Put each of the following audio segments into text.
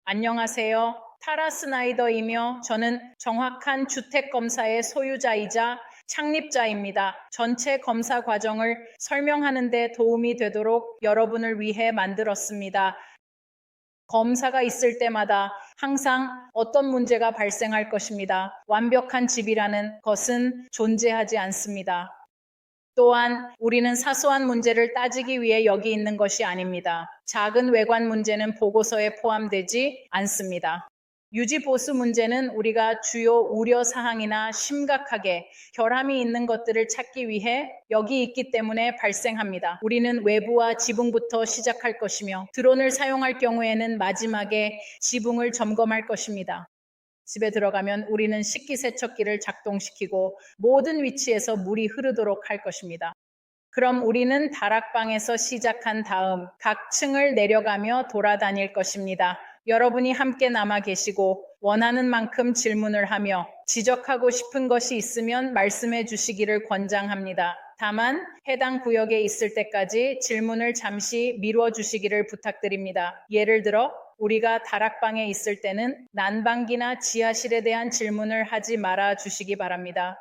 안녕하세요. 타라 스나이더이며 저는 정확한 주택검사의 소유자이자 창립자입니다. 전체 검사 과정을 설명하는 데 도움이 되도록 여러분을 위해 만들었습니다. 검사가 있을 때마다 항상 어떤 문제가 발생할 것입니다. 완벽한 집이라는 것은 존재하지 않습니다. 또한 우리는 사소한 문제를 따지기 위해 여기 있는 것이 아닙니다. 작은 외관 문제는 보고서에 포함되지 않습니다. 유지 보수 문제는 우리가 주요 우려 사항이나 심각하게 결함이 있는 것들을 찾기 위해 여기 있기 때문에 발생합니다. 우리는 외부와 지붕부터 시작할 것이며 드론을 사용할 경우에는 마지막에 지붕을 점검할 것입니다. 집에 들어가면 우리는 식기세척기를 작동시키고 모든 위치에서 물이 흐르도록 할 것입니다. 그럼 우리는 다락방에서 시작한 다음 각 층을 내려가며 돌아다닐 것입니다. 여러분이 함께 남아 계시고 원하는 만큼 질문을 하며 지적하고 싶은 것이 있으면 말씀해 주시기를 권장합니다. 다만 해당 구역에 있을 때까지 질문을 잠시 미뤄 주시기를 부탁드립니다. 예를 들어 우리가 다락방에 있을 때는 난방기나 지하실에 대한 질문을 하지 말아 주시기 바랍니다.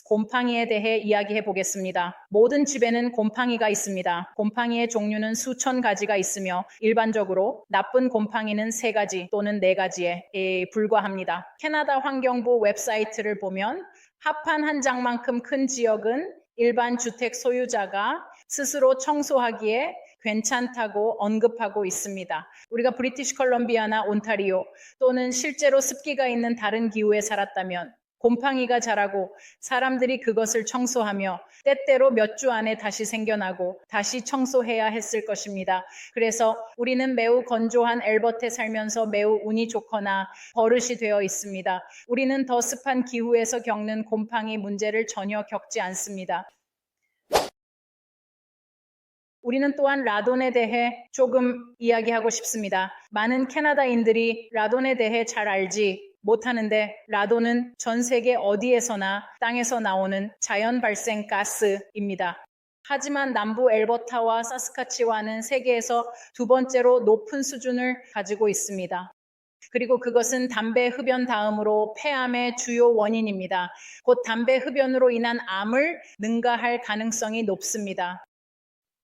곰팡이에 대해 이야기해 보겠습니다. 모든 집에는 곰팡이가 있습니다. 곰팡이의 종류는 수천 가지가 있으며 일반적으로 나쁜 곰팡이는 3가지 또는 4가지에 불과합니다. 캐나다 환경부 웹사이트를 보면 합판 한 장만큼 큰 지역은 일반 주택 소유자가 스스로 청소하기에 괜찮다고 언급하고 있습니다. 우리가 브리티시 컬럼비아나 온타리오 또는 실제로 습기가 있는 다른 기후에 살았다면 곰팡이가 자라고 사람들이 그것을 청소하며 때때로 몇 주 안에 다시 생겨나고 다시 청소해야 했을 것입니다. 그래서 우리는 매우 건조한 엘버트에 살면서 매우 운이 좋거나 버릇이 되어 있습니다. 우리는 더 습한 기후에서 겪는 곰팡이 문제를 전혀 겪지 않습니다. 우리는 또한 라돈에 대해 조금 이야기하고 싶습니다. 많은 캐나다인들이 라돈에 대해 잘 알지 못하는데 라돈은 전 세계 어디에서나 땅에서 나오는 자연 발생 가스입니다. 하지만 남부 엘버타와 사스카치완은 세계에서 2번째로 높은 수준을 가지고 있습니다. 그리고 그것은 담배 흡연 다음으로 폐암의 주요 원인입니다. 곧 담배 흡연으로 인한 암을 능가할 가능성이 높습니다.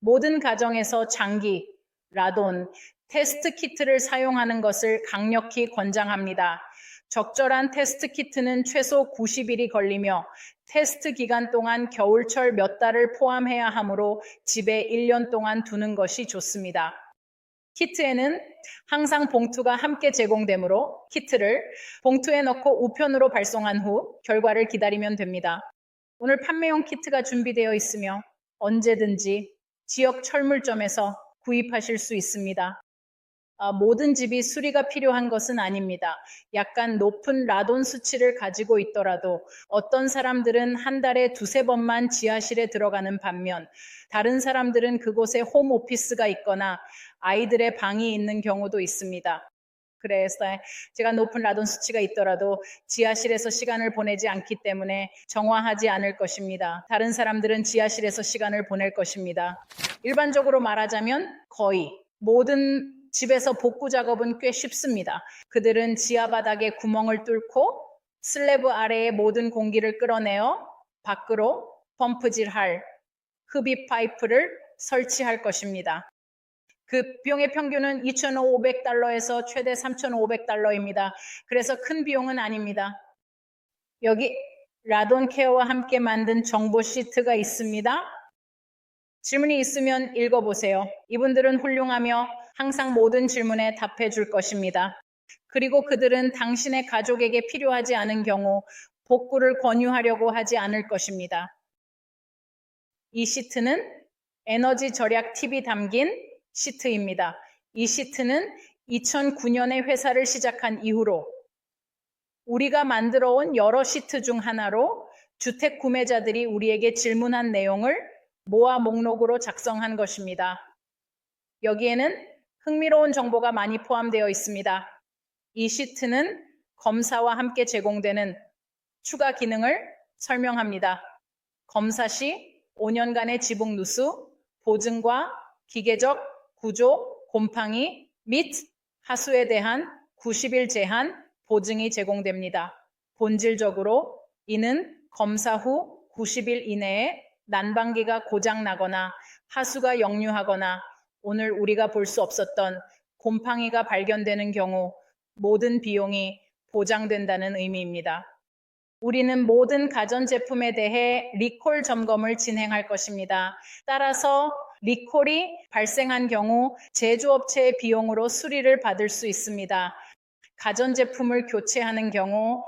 모든 가정에서 장기, 라돈, 테스트 키트를 사용하는 것을 강력히 권장합니다. 적절한 테스트 키트는 최소 90일이 걸리며 테스트 기간 동안 겨울철 몇 달을 포함해야 하므로 집에 1년 동안 두는 것이 좋습니다. 키트에는 항상 봉투가 함께 제공되므로 키트를 봉투에 넣고 우편으로 발송한 후 결과를 기다리면 됩니다. 오늘 판매용 키트가 준비되어 있으며 언제든지 지역 철물점에서 구입하실 수 있습니다. 모든 집이 수리가 필요한 것은 아닙니다. 약간 높은 라돈 수치를 가지고 있더라도 어떤 사람들은 한 달에 2-3번만 지하실에 들어가는 반면 다른 사람들은 그곳에 홈 오피스가 있거나 아이들의 방이 있는 경우도 있습니다. 그래서 제가 높은 라돈 수치가 있더라도 지하실에서 시간을 보내지 않기 때문에 정화하지 않을 것입니다. 다른 사람들은 지하실에서 시간을 보낼 것입니다. 일반적으로 말하자면 거의 모든 집에서 복구 작업은 꽤 쉽습니다. 그들은 지하 바닥에 구멍을 뚫고 슬래브 아래에 모든 공기를 끌어내어 밖으로 펌프질할 흡입 파이프를 설치할 것입니다. 그 비용의 평균은 $2,500에서 최대 $3,500입니다. 그래서 큰 비용은 아닙니다. 여기 라돈 케어와 함께 만든 정보 시트가 있습니다. 질문이 있으면 읽어보세요. 이분들은 훌륭하며 항상 모든 질문에 답해 줄 것입니다. 그리고 그들은 당신의 가족에게 필요하지 않은 경우 복구를 권유하려고 하지 않을 것입니다. 이 시트는 에너지 절약 팁이 담긴 시트입니다. 이 시트는 2009년에 회사를 시작한 이후로 우리가 만들어 온 여러 시트 중 하나로 주택 구매자들이 우리에게 질문한 내용을 모아 목록으로 작성한 것입니다. 여기에는 흥미로운 정보가 많이 포함되어 있습니다. 이 시트는 검사와 함께 제공되는 추가 기능을 설명합니다. 검사 시 5년간의 지붕 누수, 보증과 기계적 구조, 곰팡이 및 하수에 대한 90일 제한 보증이 제공됩니다. 본질적으로 이는 검사 후 90일 이내에 난방기가 고장나거나 하수가 역류하거나 오늘 우리가 볼 수 없었던 곰팡이가 발견되는 경우 모든 비용이 보장된다는 의미입니다. 우리는 모든 가전제품에 대해 리콜 점검을 진행할 것입니다. 따라서 리콜이 발생한 경우 제조업체의 비용으로 수리를 받을 수 있습니다. 가전제품을 교체하는 경우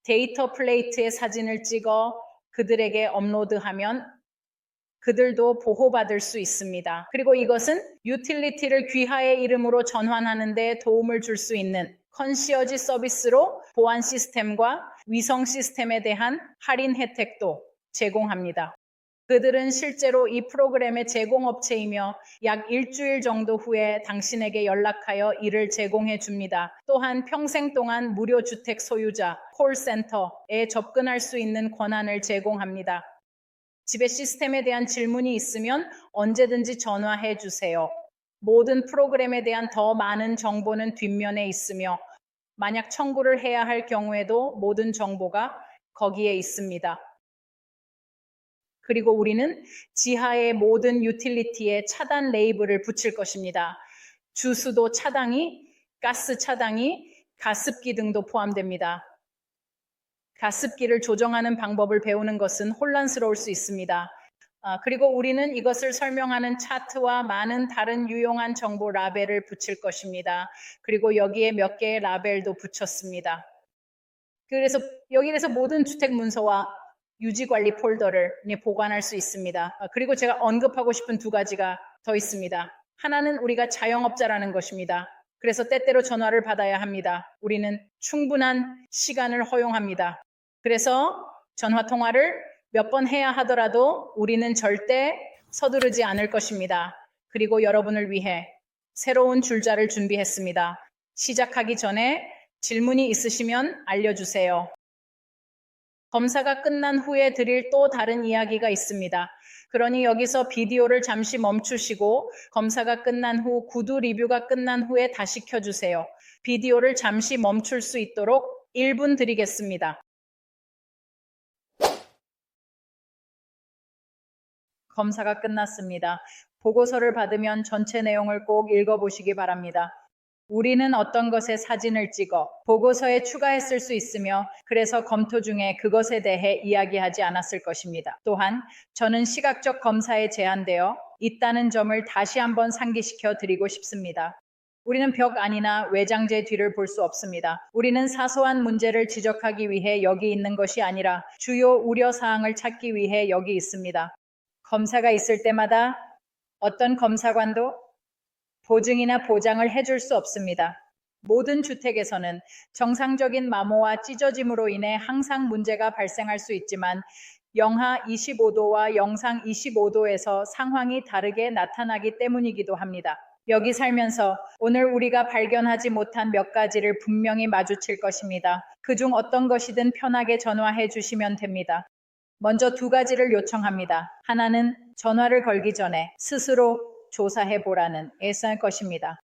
데이터 플레이트에 사진을 찍어 그들에게 업로드하면 그들도 보호받을 수 있습니다. 그리고 이것은 유틸리티를 귀하의 이름으로 전환하는 데 도움을 줄 수 있는 컨시어지 서비스로 보안 시스템과 위성 시스템에 대한 할인 혜택도 제공합니다. 그들은 실제로 이 프로그램의 제공업체이며 약 일주일 정도 후에 당신에게 연락하여 이를 제공해 줍니다. 또한 평생 동안 무료 주택 소유자 콜센터에 접근할 수 있는 권한을 제공합니다. 지배 시스템에 대한 질문이 있으면 언제든지 전화해 주세요. 모든 프로그램에 대한 더 많은 정보는 뒷면에 있으며 만약 청구를 해야 할 경우에도 모든 정보가 거기에 있습니다. 그리고 우리는 지하의 모든 유틸리티에 차단 레이블을 붙일 것입니다. 주수도 차단이, 가스 차단이, 가습기 등도 포함됩니다. 가습기를 조정하는 방법을 배우는 것은 혼란스러울 수 있습니다. 그리고 우리는 이것을 설명하는 차트와 많은 다른 유용한 정보 라벨을 붙일 것입니다. 그리고 여기에 몇 개의 라벨도 붙였습니다. 그래서 여기에서 모든 주택 문서와 유지관리 폴더를 보관할 수 있습니다. 그리고 제가 언급하고 싶은 두 가지가 더 있습니다. 하나는 우리가 자영업자라는 것입니다. 그래서 때때로 전화를 받아야 합니다. 우리는 충분한 시간을 허용합니다. 그래서 전화 통화를 몇 번 해야 하더라도 우리는 절대 서두르지 않을 것입니다. 그리고 여러분을 위해 새로운 줄자를 준비했습니다. 시작하기 전에 질문이 있으시면 알려주세요. 검사가 끝난 후에 드릴 또 다른 이야기가 있습니다. 그러니 여기서 비디오를 잠시 멈추시고 검사가 끝난 후 구두 리뷰가 끝난 후에 다시 켜주세요. 비디오를 잠시 멈출 수 있도록 1분 드리겠습니다. 검사가 끝났습니다. 보고서를 받으면 전체 내용을 꼭 읽어보시기 바랍니다. 우리는 어떤 것에 사진을 찍어 보고서에 추가했을 수 있으며 그래서 검토 중에 그것에 대해 이야기하지 않았을 것입니다. 또한 저는 시각적 검사에 제한되어 있다는 점을 다시 한번 상기시켜 드리고 싶습니다. 우리는 벽 안이나 외장재 뒤를 볼 수 없습니다. 우리는 사소한 문제를 지적하기 위해 여기 있는 것이 아니라 주요 우려사항을 찾기 위해 여기 있습니다. 검사가 있을 때마다 어떤 검사관도 보증이나 보장을 해줄 수 없습니다. 모든 주택에서는 정상적인 마모와 찢어짐으로 인해 항상 문제가 발생할 수 있지만 영하 25도와 영상 25도에서 상황이 다르게 나타나기 때문이기도 합니다. 여기 살면서 오늘 우리가 발견하지 못한 몇 가지를 분명히 마주칠 것입니다. 그중 어떤 것이든 편하게 전화해 주시면 됩니다. 먼저 두 가지를 요청합니다. 하나는 전화를 걸기 전에 스스로 조사해 보라는 애써할 것입니다.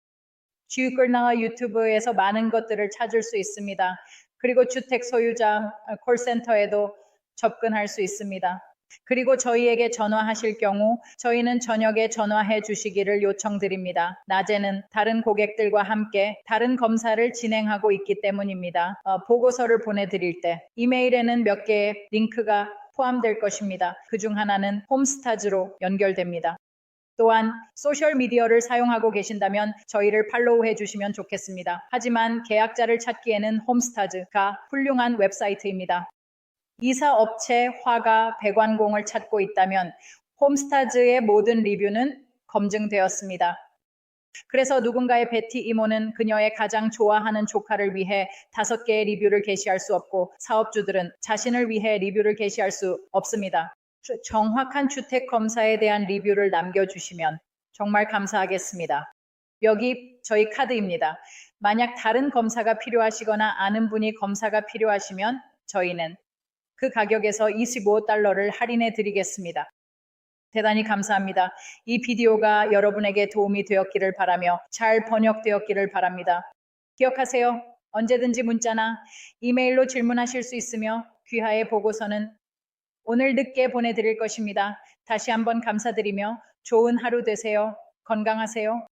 지휘글나와 유튜브에서 많은 것들을 찾을 수 있습니다. 그리고 주택 소유자 콜센터에도 접근할 수 있습니다. 그리고 저희에게 전화하실 경우 저희는 저녁에 전화해 주시기를 요청드립니다. 낮에는 다른 고객들과 함께 다른 검사를 진행하고 있기 때문입니다. 보고서를 보내드릴 때 이메일에는 몇 개의 링크가 포함될 것입니다. 그중 하나는 홈스타즈로 연결됩니다. 또한 소셜미디어를 사용하고 계신다면 저희를 팔로우해 주시면 좋겠습니다. 하지만 계약자를 찾기에는 홈스타즈가 훌륭한 웹사이트입니다. 이사업체, 화가, 배관공을 찾고 있다면 홈스타즈의 모든 리뷰는 검증되었습니다. 그래서 누군가의 베티 이모는 그녀의 가장 좋아하는 조카를 위해 5개의 리뷰를 게시할 수 없고 사업주들은 자신을 위해 리뷰를 게시할 수 없습니다. 정확한 주택 검사에 대한 리뷰를 남겨주시면 정말 감사하겠습니다. 여기 저희 카드입니다. 만약 다른 검사가 필요하시거나 아는 분이 검사가 필요하시면 저희는 그 가격에서 $25를 할인해 드리겠습니다. 대단히 감사합니다. 이 비디오가 여러분에게 도움이 되었기를 바라며 잘 번역되었기를 바랍니다. 기억하세요. 언제든지 문자나 이메일로 질문하실 수 있으며 귀하의 보고서는 오늘 늦게 보내드릴 것입니다. 다시 한번 감사드리며 좋은 하루 되세요. 건강하세요.